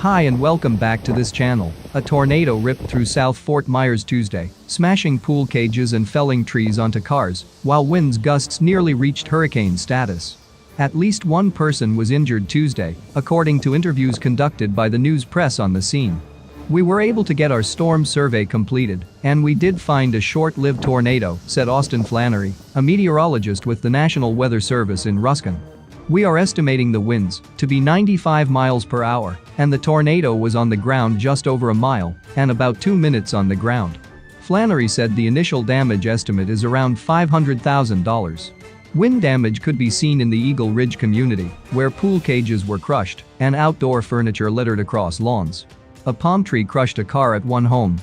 Hi and welcome back to this channel. A tornado ripped through South Fort Myers Tuesday, smashing pool cages and felling trees onto cars, while winds gusts nearly reached hurricane status. At least one person was injured Tuesday, according to interviews conducted by the news press on the scene. We were able to get our storm survey completed, and we did find a short-lived tornado, said Austin Flannery, a meteorologist with the National Weather Service in Ruskin. We are estimating the winds to be 95 miles per hour, and the tornado was on the ground just over a mile and about 2 minutes on the ground. Flannery said the initial damage estimate is around $500,000. Wind damage could be seen in the Eagle Ridge community, where pool cages were crushed and outdoor furniture littered across lawns. A palm tree crushed a car at one home,